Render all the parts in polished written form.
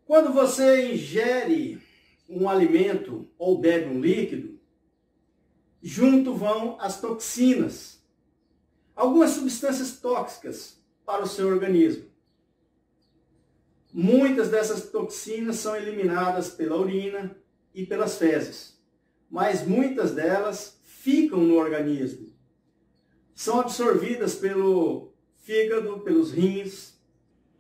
Quando você ingere um alimento ou bebe um líquido, junto vão as toxinas, algumas substâncias tóxicas para o seu organismo. Muitas dessas toxinas são eliminadas pela urina e pelas fezes, mas muitas delas ficam no organismo. São absorvidas pelo fígado, pelos rins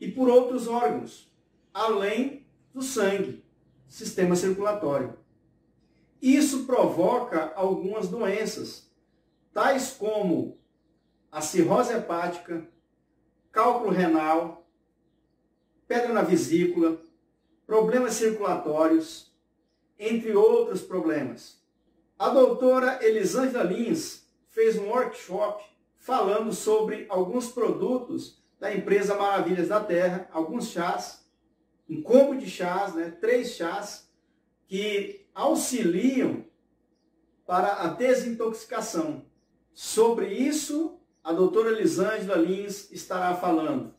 e por outros órgãos, além do sangue, sistema circulatório. Isso provoca algumas doenças, tais como a cirrose hepática, cálculo renal, pedra na vesícula, problemas circulatórios, entre outros problemas. A doutora Elisângela Lins fez um workshop falando sobre alguns produtos da empresa Maravilhas da Terra, alguns chás, um combo de chás, 3 chás, que auxiliam para a desintoxicação. Sobre isso, a doutora Elisângela Lins estará falando.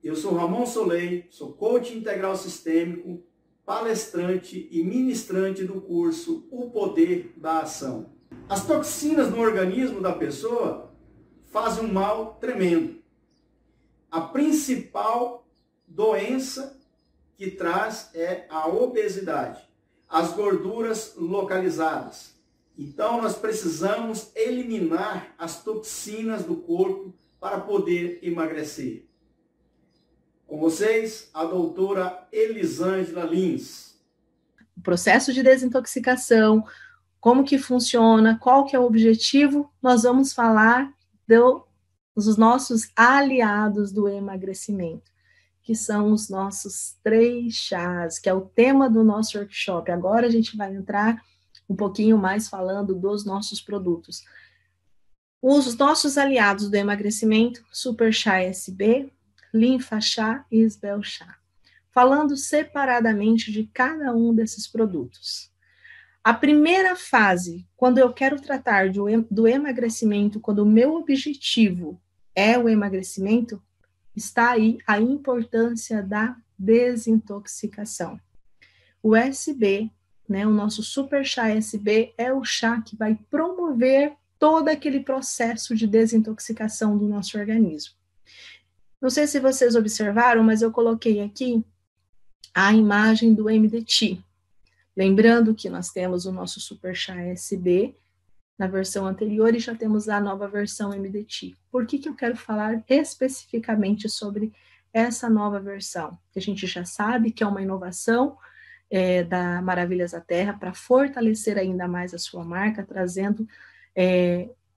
Eu sou Ramon Soleil, sou coach integral sistêmico, palestrante e ministrante do curso O Poder da Ação. As toxinas no organismo da pessoa fazem um mal tremendo. A principal doença que traz é a obesidade, as gorduras localizadas. Então nós precisamos eliminar as toxinas do corpo para poder emagrecer. Com vocês, a doutora Elisângela Lins. O processo de desintoxicação, como que funciona, qual que é o objetivo, nós vamos falar dos nossos aliados do emagrecimento, que são os nossos 3 chás, que é o tema do nosso workshop. Agora a gente vai entrar um pouquinho mais falando dos nossos produtos. Os nossos aliados do emagrecimento, Super Chá SB, Linfa Chá e Isbel Chá. Falando separadamente de cada um desses produtos. A primeira fase, quando eu quero tratar do emagrecimento, quando o meu objetivo é o emagrecimento, está aí a importância da desintoxicação. O SB, o nosso Super Chá SB, é o chá que vai promover todo aquele processo de desintoxicação do nosso organismo. Não sei se vocês observaram, mas eu coloquei aqui a imagem do MDT. Lembrando que nós temos o nosso Super Chá SB na versão anterior e já temos a nova versão MDT. Por que eu quero falar especificamente sobre essa nova versão? Que a gente já sabe que é uma inovação da Maravilhas da Terra para fortalecer ainda mais a sua marca, trazendo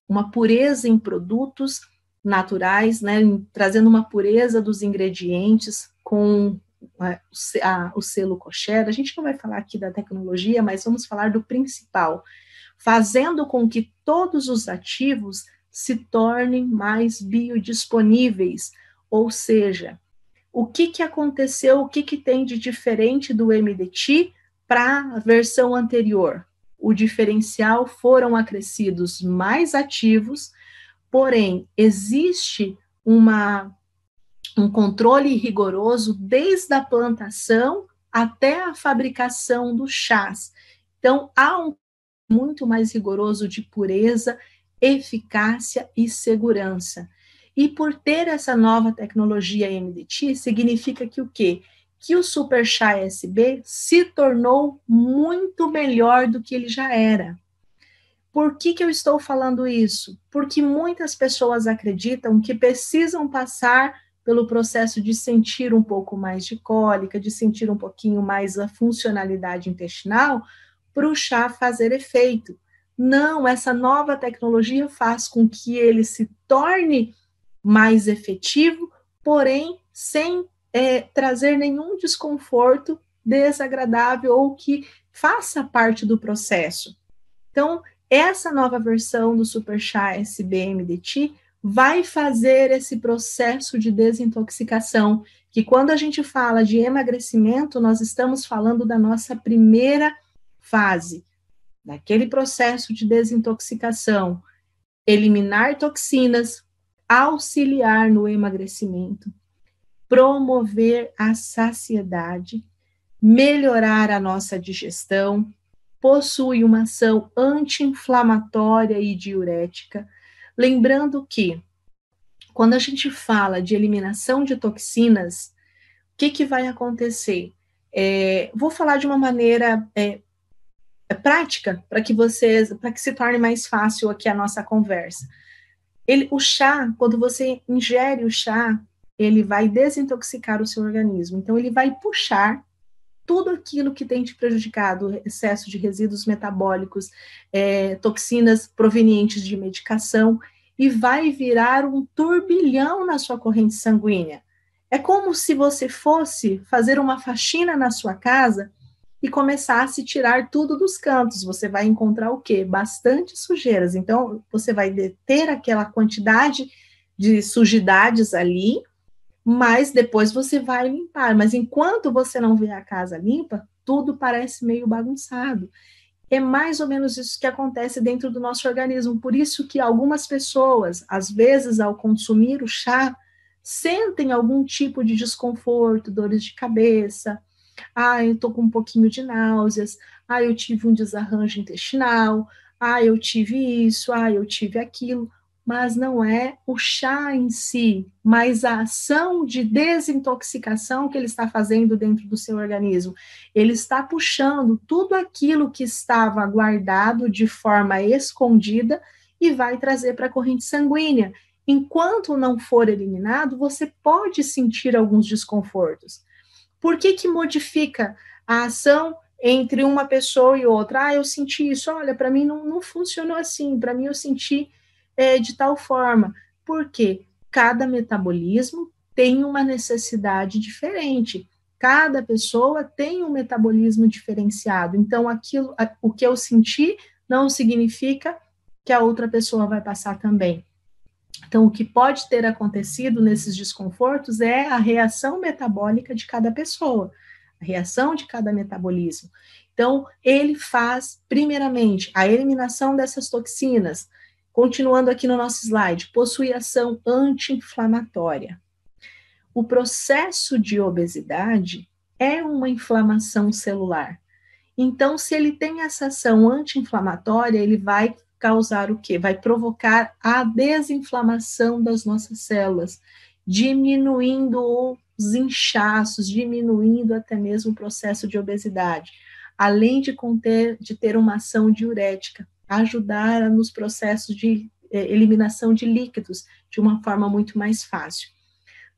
uma pureza em produtos naturais, trazendo uma pureza dos ingredientes com o selo kosher. A gente não vai falar aqui da tecnologia, mas vamos falar do principal, fazendo com que todos os ativos se tornem mais biodisponíveis, ou seja, o que aconteceu, o que tem de diferente do MDT para a versão anterior? O diferencial foram acrescidos mais ativos, porém, existe um controle rigoroso desde a plantação até a fabricação dos chás. Então, há um muito mais rigoroso de pureza, eficácia e segurança. E por ter essa nova tecnologia MDT, significa que o quê? Que o Super Chá SB se tornou muito melhor do que ele já era. Por que eu estou falando isso? Porque muitas pessoas acreditam que precisam passar pelo processo de sentir um pouco mais de cólica, de sentir um pouquinho mais a funcionalidade intestinal, para o chá fazer efeito. Não, essa nova tecnologia faz com que ele se torne mais efetivo, porém sem trazer nenhum desconforto desagradável ou que faça parte do processo. Então, essa nova versão do Super Chá SB-MDT vai fazer esse processo de desintoxicação, que quando a gente fala de emagrecimento, nós estamos falando da nossa primeira fase, daquele processo de desintoxicação, eliminar toxinas, auxiliar no emagrecimento, promover a saciedade, melhorar a nossa digestão, possui uma ação anti-inflamatória e diurética. Lembrando que, quando a gente fala de eliminação de toxinas, o que vai acontecer? Vou falar de uma maneira prática, para que se torne mais fácil aqui a nossa conversa. O chá, quando você ingere o chá, ele vai desintoxicar o seu organismo. Então, ele vai puxar tudo aquilo que tem te prejudicado, excesso de resíduos metabólicos, toxinas provenientes de medicação, e vai virar um turbilhão na sua corrente sanguínea. É como se você fosse fazer uma faxina na sua casa e começasse a tirar tudo dos cantos. Você vai encontrar o quê? Bastante sujeiras. Então, você vai ter aquela quantidade de sujidades ali, mas depois você vai limpar. Mas enquanto você não vê a casa limpa, tudo parece meio bagunçado. É mais ou menos isso que acontece dentro do nosso organismo. Por isso que algumas pessoas, às vezes, ao consumir o chá, sentem algum tipo de desconforto, dores de cabeça. Eu estou com um pouquinho de náuseas. Eu tive um desarranjo intestinal. Eu tive isso. Eu tive aquilo. Mas não é o chá em si, mas a ação de desintoxicação que ele está fazendo dentro do seu organismo. Ele está puxando tudo aquilo que estava guardado de forma escondida e vai trazer para a corrente sanguínea. Enquanto não for eliminado, você pode sentir alguns desconfortos. Por que modifica a ação entre uma pessoa e outra? Eu senti isso, olha, para mim não funcionou assim, para mim eu senti de tal forma, porque cada metabolismo tem uma necessidade diferente, cada pessoa tem um metabolismo diferenciado, então o que eu senti não significa que a outra pessoa vai passar também. Então, o que pode ter acontecido nesses desconfortos é a reação metabólica de cada pessoa, a reação de cada metabolismo. Então, ele faz, primeiramente, a eliminação dessas toxinas. Continuando aqui no nosso slide, possui ação anti-inflamatória. O processo de obesidade é uma inflamação celular. Então, se ele tem essa ação anti-inflamatória, ele vai causar o quê? Vai provocar a desinflamação das nossas células, diminuindo os inchaços, diminuindo até mesmo o processo de obesidade, além de ter uma ação diurética, ajudar nos processos de eliminação de líquidos de uma forma muito mais fácil.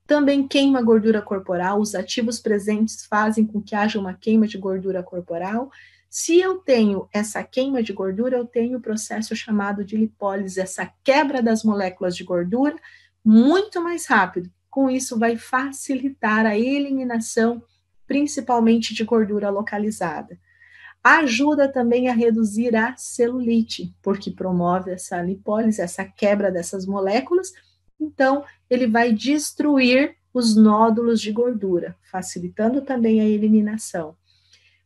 Também queima gordura corporal, os ativos presentes fazem com que haja uma queima de gordura corporal. Se eu tenho essa queima de gordura, eu tenho o processo chamado de lipólise, essa quebra das moléculas de gordura muito mais rápido. Com isso, vai facilitar a eliminação, principalmente de gordura localizada. Ajuda também a reduzir a celulite, porque promove essa lipólise, essa quebra dessas moléculas. Então, ele vai destruir os nódulos de gordura, facilitando também a eliminação.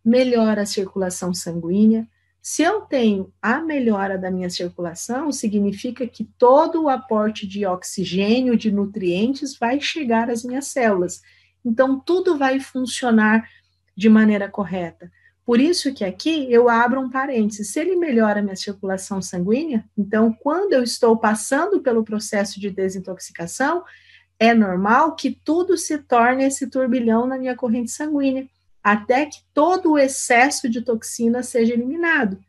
Melhora a circulação sanguínea. Se eu tenho a melhora da minha circulação, significa que todo o aporte de oxigênio, de nutrientes, vai chegar às minhas células. Então, tudo vai funcionar de maneira correta. Por isso que aqui eu abro um parênteses. Se ele melhora a minha circulação sanguínea, então, quando eu estou passando pelo processo de desintoxicação, é normal que tudo se torne esse turbilhão na minha corrente sanguínea, até que todo o excesso de toxina seja eliminado.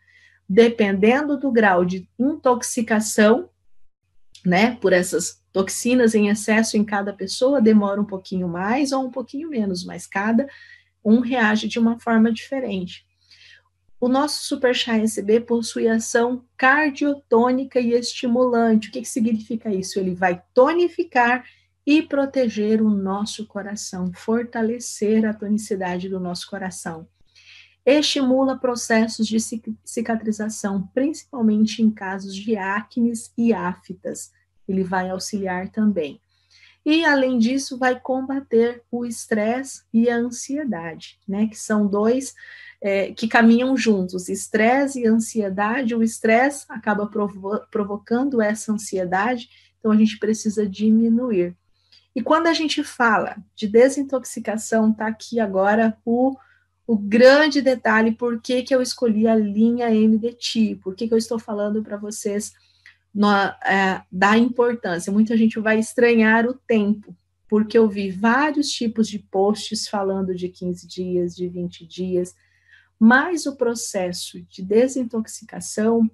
Dependendo do grau de intoxicação, né, por essas toxinas em excesso em cada pessoa, demora um pouquinho mais ou um pouquinho menos, mas cada um reage de uma forma diferente. O nosso Super Chá SB possui ação cardiotônica e estimulante. O que significa isso? Ele vai tonificar e proteger o nosso coração, fortalecer a tonicidade do nosso coração. Estimula processos de cicatrização, principalmente em casos de acnes e aftas. Ele vai auxiliar também. E, além disso, vai combater o estresse e a ansiedade, né? Que são dois que caminham juntos. Estresse e ansiedade. O estresse acaba provocando essa ansiedade, então a gente precisa diminuir. E quando a gente fala de desintoxicação, está aqui agora o o grande detalhe, por que eu escolhi a linha MDT, por que eu estou falando para vocês da importância. Muita gente vai estranhar o tempo, porque eu vi vários tipos de posts falando de 15 dias, de 20 dias, mas o processo de desintoxicação,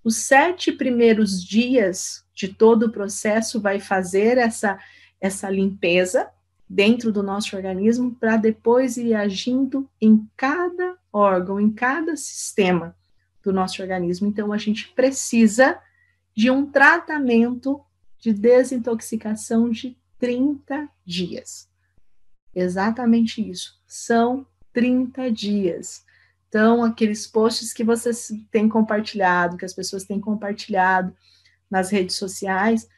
os 7 primeiros dias de todo o processo vai fazer essa limpeza dentro do nosso organismo, para depois ir agindo em cada órgão, em cada sistema do nosso organismo. Então, a gente precisa de um tratamento de desintoxicação de 30 dias. Exatamente isso. São 30 dias. Então, aqueles posts que vocês têm compartilhado, que as pessoas têm compartilhado nas redes sociais,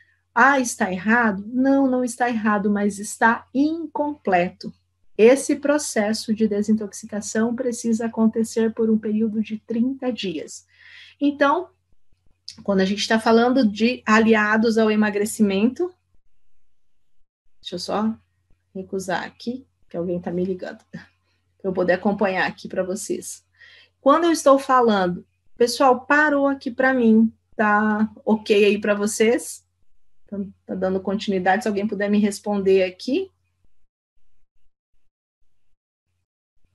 está errado? Não, não está errado, mas está incompleto. Esse processo de desintoxicação precisa acontecer por um período de 30 dias. Então, quando a gente está falando de aliados ao emagrecimento, deixa eu só recusar aqui, que alguém está me ligando, para eu poder acompanhar aqui para vocês. Quando eu estou falando, pessoal, parou aqui para mim, tá ok aí para vocês? Tá dando continuidade, se alguém puder me responder aqui.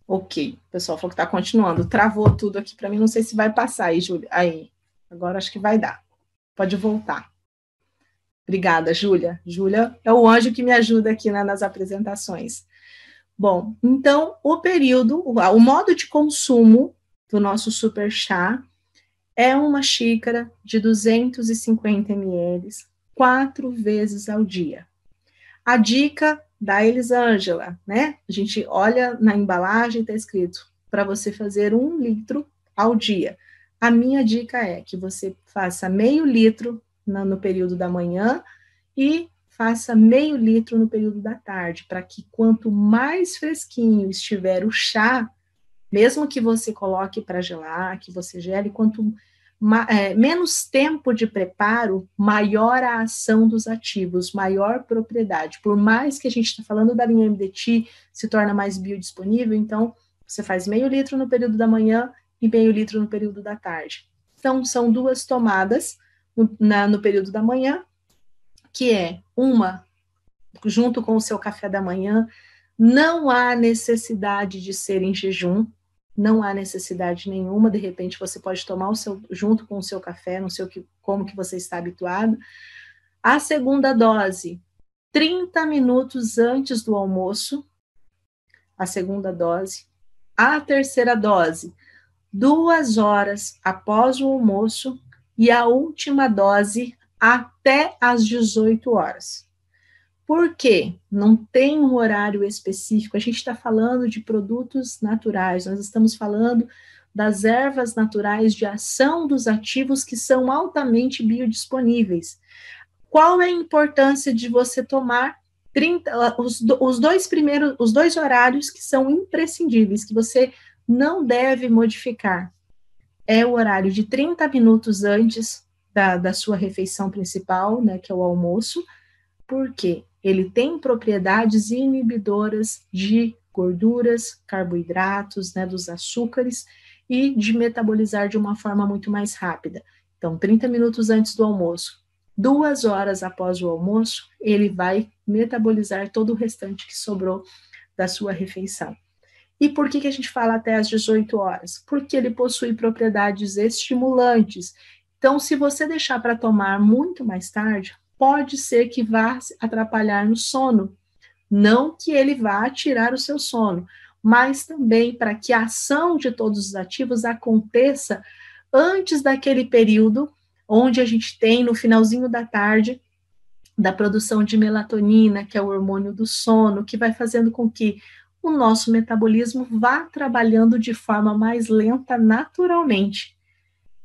Ok, o pessoal falou que está continuando, travou tudo aqui para mim, não sei se vai passar aí, Júlia. Aí, agora acho que vai dar. Pode voltar. Obrigada, Júlia. Júlia é o anjo que me ajuda aqui nas apresentações. Bom, então, o modo de consumo do nosso super chá é uma xícara de 250 ml, 4 vezes ao dia. A dica da Elisângela, né? A gente olha na embalagem, está escrito para você fazer 1 litro ao dia. A minha dica é que você faça meio litro no período da manhã e faça meio litro no período da tarde, para que quanto mais fresquinho estiver o chá, mesmo que você coloque para gelar, que você gele, quanto menos tempo de preparo, maior a ação dos ativos, maior propriedade. Por mais que a gente está falando da linha MDT, se torna mais biodisponível, então você faz meio litro no período da manhã e meio litro no período da tarde. Então, são 2 tomadas no período da manhã, que é uma junto com o seu café da manhã. Não há necessidade de ser em jejum, não há necessidade nenhuma, de repente você pode tomar junto com o seu café, não sei como que você está habituado. A segunda dose, 30 minutos antes do almoço, a segunda dose. A terceira dose, 2 horas após o almoço, e a última dose até às 18 horas. Por quê? Não tem um horário específico, a gente está falando de produtos naturais, nós estamos falando das ervas naturais de ação dos ativos que são altamente biodisponíveis. Qual é a importância de você tomar os 2 horários que são imprescindíveis, que você não deve modificar? É o horário de 30 minutos antes da sua refeição principal, né, que é o almoço. Por quê? Ele tem propriedades inibidoras de gorduras, carboidratos, né, dos açúcares, e de metabolizar de uma forma muito mais rápida. Então, 30 minutos antes do almoço, 2 horas após o almoço, ele vai metabolizar todo o restante que sobrou da sua refeição. E por que a gente fala até às 18 horas? Porque ele possui propriedades estimulantes. Então, se você deixar para tomar muito mais tarde, pode ser que vá atrapalhar no sono. Não que ele vá tirar o seu sono, mas também para que a ação de todos os ativos aconteça antes daquele período onde a gente tem, no finalzinho da tarde, da produção de melatonina, que é o hormônio do sono, que vai fazendo com que o nosso metabolismo vá trabalhando de forma mais lenta naturalmente.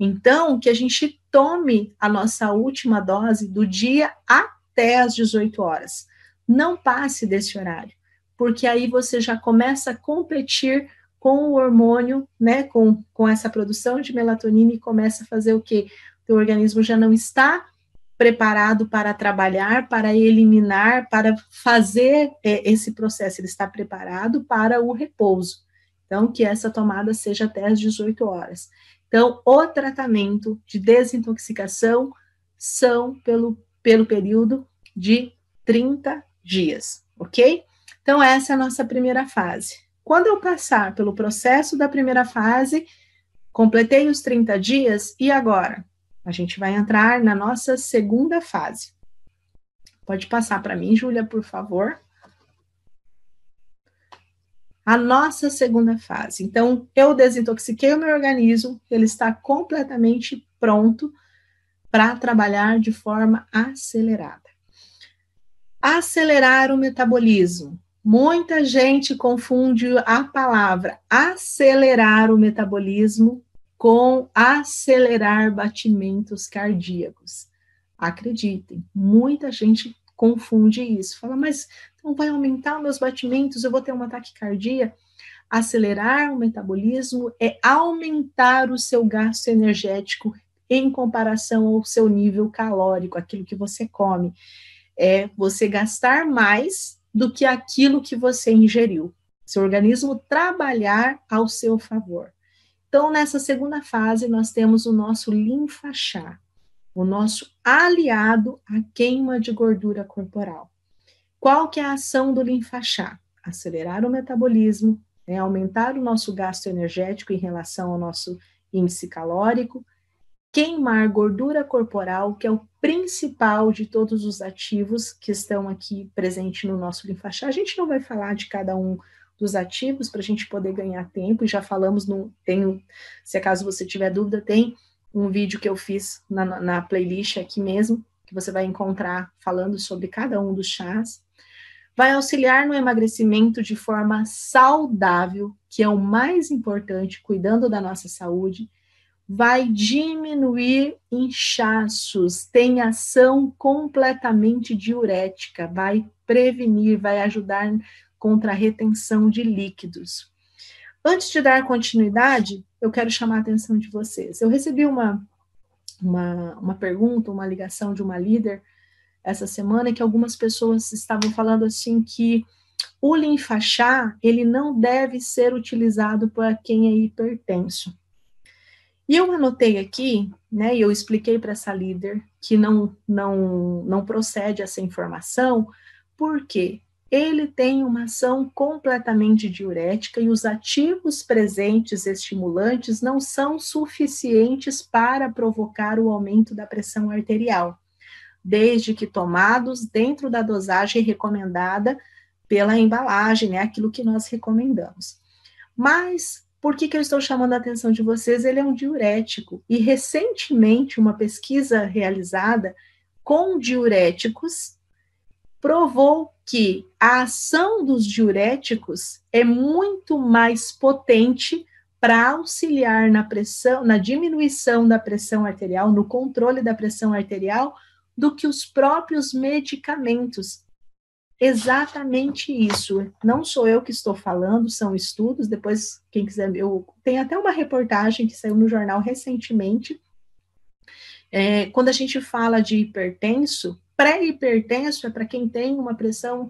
Então, que a gente tome a nossa última dose do dia até às 18 horas. Não passe desse horário, porque aí você já começa a competir com o hormônio, né, com essa produção de melatonina, e começa a fazer o quê? O teu organismo já não está preparado para trabalhar, para eliminar, para fazer esse processo, ele está preparado para o repouso. Então, que essa tomada seja até às 18 horas. Então, o tratamento de desintoxicação são pelo período de 30 dias, ok? Então, essa é a nossa primeira fase. Quando eu passar pelo processo da primeira fase, completei os 30 dias, e agora? A gente vai entrar na nossa segunda fase. Pode passar para mim, Júlia, por favor. A nossa segunda fase. Então, eu desintoxiquei o meu organismo, ele está completamente pronto para trabalhar de forma acelerada. Acelerar o metabolismo. Muita gente confunde a palavra acelerar o metabolismo com acelerar batimentos cardíacos. Acreditem, muita gente confunde isso. Fala, mas então vai aumentar os meus batimentos, eu vou ter uma taquicardia? Acelerar o metabolismo é aumentar o seu gasto energético em comparação ao seu nível calórico, aquilo que você come. É você gastar mais do que aquilo que você ingeriu. Seu organismo trabalhar ao seu favor. Então, nessa segunda fase, nós temos o nosso linfa-chá, o nosso aliado à queima de gordura corporal. Qual que é a ação do linfa-chá? Acelerar o metabolismo, aumentar o nosso gasto energético em relação ao nosso índice calórico, queimar gordura corporal, que é o principal de todos os ativos que estão aqui presentes no nosso linfa-chá. A gente não vai falar de cada um dos ativos para a gente poder ganhar tempo, e já falamos, se acaso você tiver dúvida, tem um vídeo que eu fiz na playlist aqui mesmo, que você vai encontrar falando sobre cada um dos chás. Vai auxiliar no emagrecimento de forma saudável, que é o mais importante, cuidando da nossa saúde. Vai diminuir inchaços, tem ação completamente diurética, vai prevenir, vai ajudar contra a retenção de líquidos. Antes de dar continuidade, eu quero chamar a atenção de vocês. Eu recebi uma pergunta, uma ligação de uma líder essa semana, que algumas pessoas estavam falando assim que o linfa-chá, ele não deve ser utilizado por quem é hipertenso. E eu anotei aqui, né, e eu expliquei para essa líder que não procede essa informação, porque ele tem uma ação completamente diurética e os ativos presentes estimulantes não são suficientes para provocar o aumento da pressão arterial, desde que tomados dentro da dosagem recomendada pela embalagem, né, aquilo que nós recomendamos. Mas por que eu estou chamando a atenção de vocês? Ele é um diurético, e recentemente uma pesquisa realizada com diuréticos provou que a ação dos diuréticos é muito mais potente para auxiliar na pressão, na diminuição da pressão arterial, no controle da pressão arterial, do que os próprios medicamentos. Exatamente isso. Não sou eu que estou falando, são estudos. Depois, quem quiser, tem até uma reportagem que saiu no jornal recentemente. Quando a gente fala de hipertenso, pré-hipertenso é para quem tem uma pressão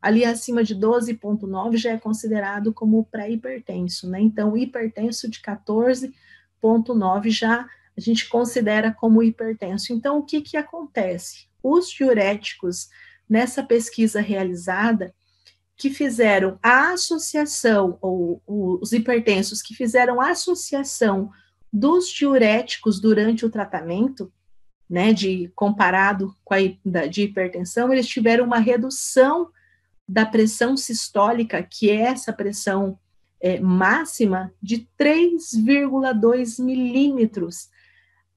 ali acima de 12,9, já é considerado como pré-hipertenso, né? Então, hipertenso de 14,9 já a gente considera como hipertenso. Então, o que acontece? Os diuréticos, nessa pesquisa realizada, que fizeram a associação, ou os hipertensos que fizeram a associação dos diuréticos durante o tratamento, né, comparado com de hipertensão, eles tiveram uma redução da pressão sistólica, que é essa pressão máxima, de 3,2 milímetros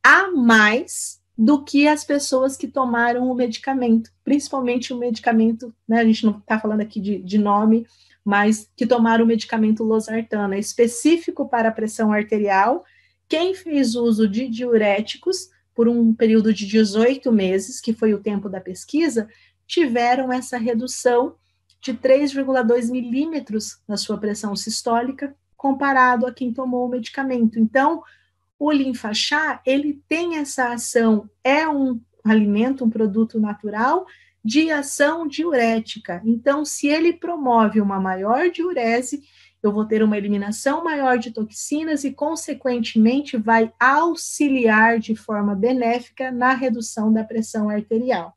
a mais do que as pessoas que tomaram o medicamento, principalmente o medicamento, né, a gente não está falando aqui de nome, mas que tomaram o medicamento losartano, é específico para a pressão arterial. Quem fez uso de diuréticos por um período de 18 meses, que foi o tempo da pesquisa, tiveram essa redução de 3,2 milímetros na sua pressão sistólica, comparado a quem tomou o medicamento. Então, o linfa-chá, ele tem essa ação, é um alimento, um produto natural de ação diurética. Então, se ele promove uma maior diurese, eu vou ter uma eliminação maior de toxinas e, consequentemente, vai auxiliar de forma benéfica na redução da pressão arterial.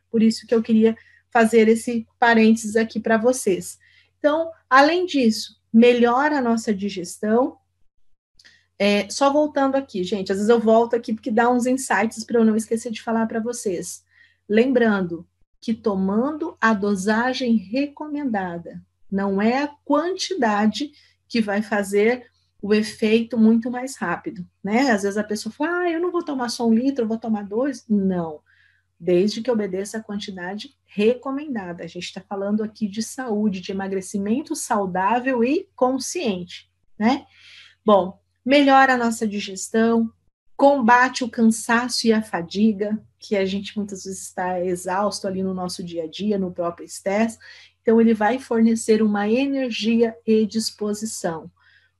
Por isso que eu queria fazer esse parênteses aqui para vocês. Então, além disso, melhora a nossa digestão. Só voltando aqui, gente, às vezes eu volto aqui porque dá uns insights para eu não esquecer de falar para vocês. Lembrando que tomando a dosagem recomendada, não é a quantidade que vai fazer o efeito muito mais rápido, né? Às vezes a pessoa fala, eu não vou tomar só 1 litro, eu vou tomar 2. Não, desde que obedeça a quantidade recomendada. A gente está falando aqui de saúde, de emagrecimento saudável e consciente, né? Bom, melhora a nossa digestão, combate o cansaço e a fadiga, que a gente muitas vezes está exausto ali no nosso dia a dia, no próprio estresse. Então, ele vai fornecer uma energia e disposição.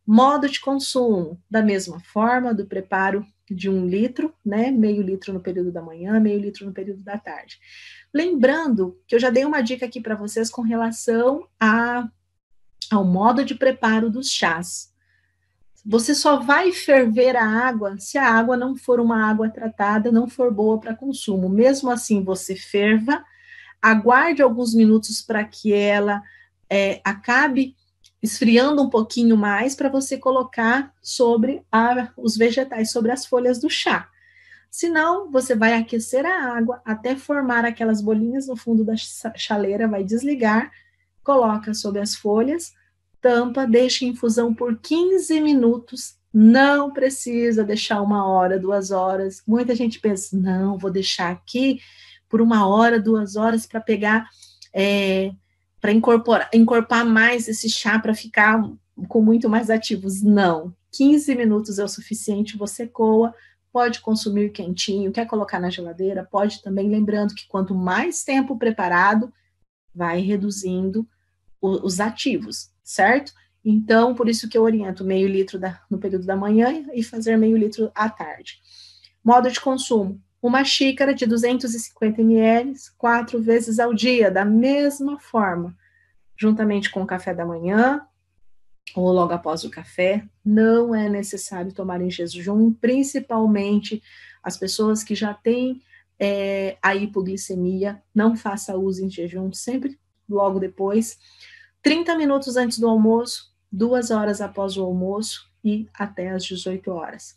Modo de consumo, da mesma forma, do preparo de 1 litro, né? Meio litro no período da manhã, meio litro no período da tarde. Lembrando que eu já dei uma dica aqui para vocês com relação ao modo de preparo dos chás. Você só vai ferver a água se a água não for uma água tratada, não for boa para consumo. Mesmo assim, você ferva, aguarde alguns minutos para que ela acabe esfriando um pouquinho mais para você colocar sobre os vegetais, sobre as folhas do chá. Senão, você vai aquecer a água até formar aquelas bolinhas no fundo da chaleira, vai desligar, coloca sobre as folhas, tampa, deixa em infusão por 15 minutos, não precisa deixar 1 hora, 2 horas. Muita gente pensa, não, vou deixar aqui por 1 hora, 2 horas para pegar, para encorpar mais esse chá, para ficar com muito mais ativos. Não, 15 minutos é o suficiente, você coa, pode consumir quentinho, quer colocar na geladeira, pode também, lembrando que quanto mais tempo preparado, vai reduzindo os ativos, certo? Então, por isso que eu oriento meio litro no período da manhã e fazer meio litro à tarde. Modo de consumo, 1 xícara de 250 ml, 4 vezes ao dia, da mesma forma, juntamente com o café da manhã, ou logo após o café. Não é necessário tomar em jejum, principalmente as pessoas que já têm a hipoglicemia, não faça uso em jejum, sempre logo depois. 30 minutos antes do almoço, 2 horas após o almoço e até às 18 horas.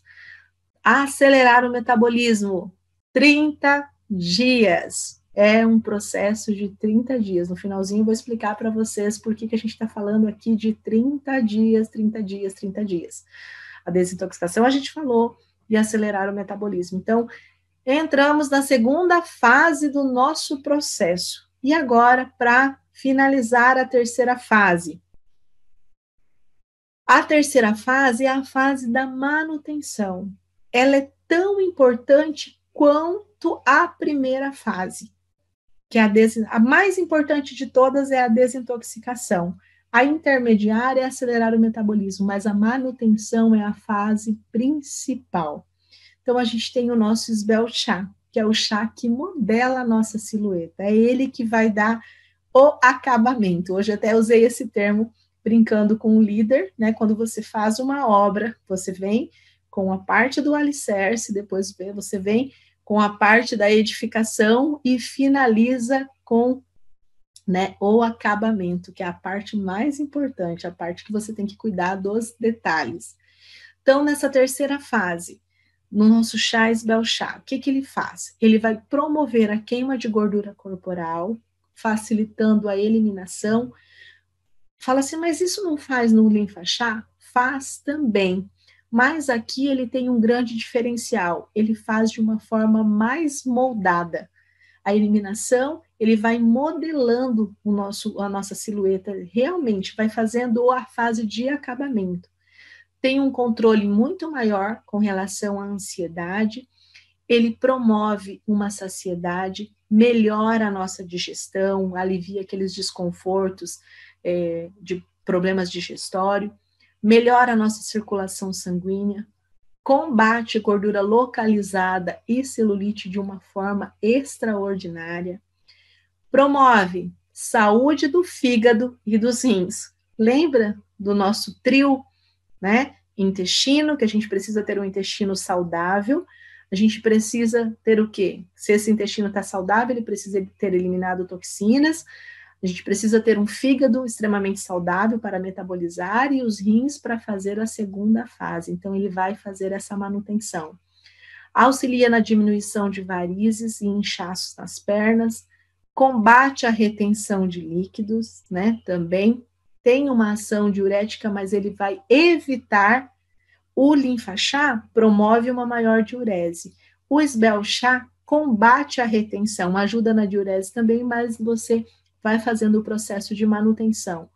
Acelerar o metabolismo, 30 dias. É um processo de 30 dias. No finalzinho eu vou explicar para vocês por que a gente está falando aqui de 30 dias, 30 dias, 30 dias. A desintoxicação a gente falou e acelerar o metabolismo. Então, entramos na segunda fase do nosso processo. E agora, para finalizar a terceira fase. A terceira fase é a fase da manutenção. Ela é tão importante quanto a primeira fase, que é a mais importante de todas é a desintoxicação. A intermediária é acelerar o metabolismo, mas a manutenção é a fase principal. Então, a gente tem o nosso Sbel Chá, que é o chá que modela a nossa silhueta. É ele que vai dar o acabamento. Hoje até usei esse termo brincando com o líder, né? Quando você faz uma obra, você vem com a parte do alicerce, depois você vem com a parte da edificação e finaliza com, né, o acabamento, que é a parte mais importante, a parte que você tem que cuidar dos detalhes. Então, nessa terceira fase, no nosso chá Sbel Chá, o que ele faz? Ele vai promover a queima de gordura corporal, facilitando a eliminação. Fala assim, mas isso não faz no Linfa Chá? Faz também, mas aqui ele tem um grande diferencial, ele faz de uma forma mais moldada. A eliminação, ele vai modelando a nossa silhueta, realmente vai fazendo a fase de acabamento. Tem um controle muito maior com relação à ansiedade, ele promove uma saciedade, melhora a nossa digestão, alivia aqueles desconfortos de problemas digestórios, melhora a nossa circulação sanguínea, combate gordura localizada e celulite de uma forma extraordinária, promove saúde do fígado e dos rins. Lembra do nosso trio, né? Intestino, que a gente precisa ter um intestino saudável. A gente precisa ter o quê? Se esse intestino está saudável, ele precisa ter eliminado toxinas. A gente precisa ter um fígado extremamente saudável para metabolizar e os rins para fazer a segunda fase. Então, ele vai fazer essa manutenção. Auxilia na diminuição de varizes e inchaços nas pernas, combate a retenção de líquidos, né? Também tem uma ação diurética, mas ele vai evitar. O linfa-chá promove uma maior diurese. O esbel-chá combate a retenção, ajuda na diurese também, mas você vai fazendo o processo de manutenção.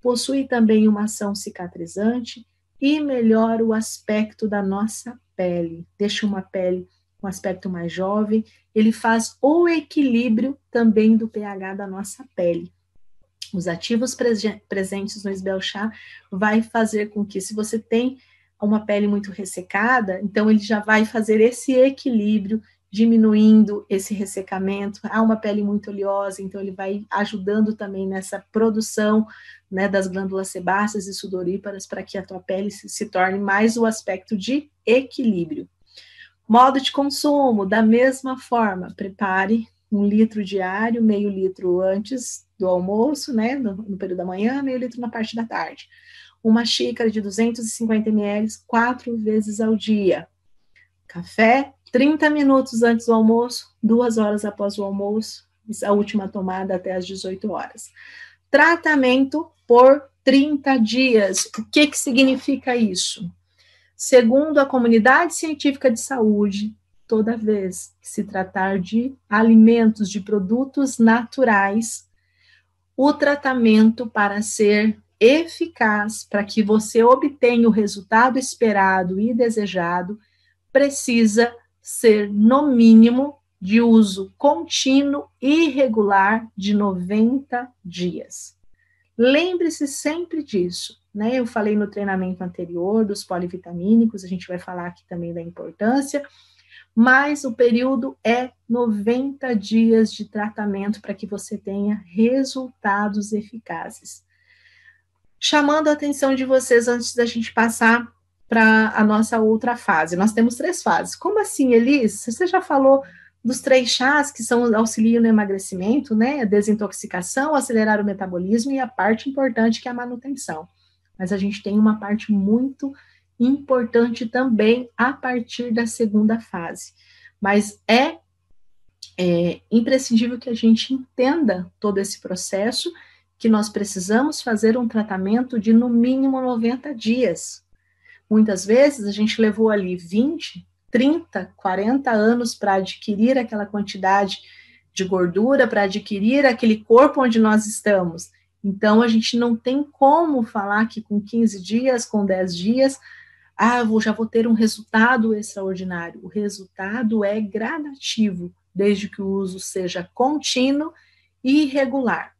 Possui também uma ação cicatrizante e melhora o aspecto da nossa pele. Deixa uma pele com um aspecto mais jovem. Ele faz o equilíbrio também do pH da nossa pele. Os ativos presentes no esbel-chá vai fazer com que, se você tem uma pele muito ressecada, então ele já vai fazer esse equilíbrio, diminuindo esse ressecamento. Há uma pele muito oleosa, então ele vai ajudando também nessa produção, né, das glândulas sebáceas e sudoríparas, para que a tua pele se torne mais o aspecto de equilíbrio. Modo de consumo, da mesma forma, prepare 1 litro diário, meio litro antes do almoço, né, no período da manhã, meio litro na parte da tarde. Uma xícara de 250 ml 4 vezes ao dia. Café, 30 minutos antes do almoço, 2 horas após o almoço, a última tomada até às 18 horas. Tratamento por 30 dias. O que significa isso? Segundo a comunidade científica de saúde, toda vez que se tratar de alimentos, de produtos naturais, o tratamento, para ser eficaz, para que você obtenha o resultado esperado e desejado, precisa ser, no mínimo, de uso contínuo e regular de 90 dias. Lembre-se sempre disso, né? Eu falei no treinamento anterior dos polivitamínicos, a gente vai falar aqui também da importância, mas o período é 90 dias de tratamento para que você tenha resultados eficazes. Chamando a atenção de vocês antes da gente passar para a nossa outra fase. Nós temos 3 fases. Como assim, Elis? Você já falou dos 3 chás que são auxiliam no emagrecimento, né? A desintoxicação, acelerar o metabolismo e a parte importante que é a manutenção. Mas a gente tem uma parte muito importante também a partir da segunda fase. Mas é imprescindível que a gente entenda todo esse processo, que nós precisamos fazer um tratamento de no mínimo 90 dias. Muitas vezes a gente levou ali 20, 30, 40 anos para adquirir aquela quantidade de gordura, para adquirir aquele corpo onde nós estamos. Então, a gente não tem como falar que com 15 dias, com 10 dias, já vou ter um resultado extraordinário. O resultado é gradativo, desde que o uso seja contínuo e regular.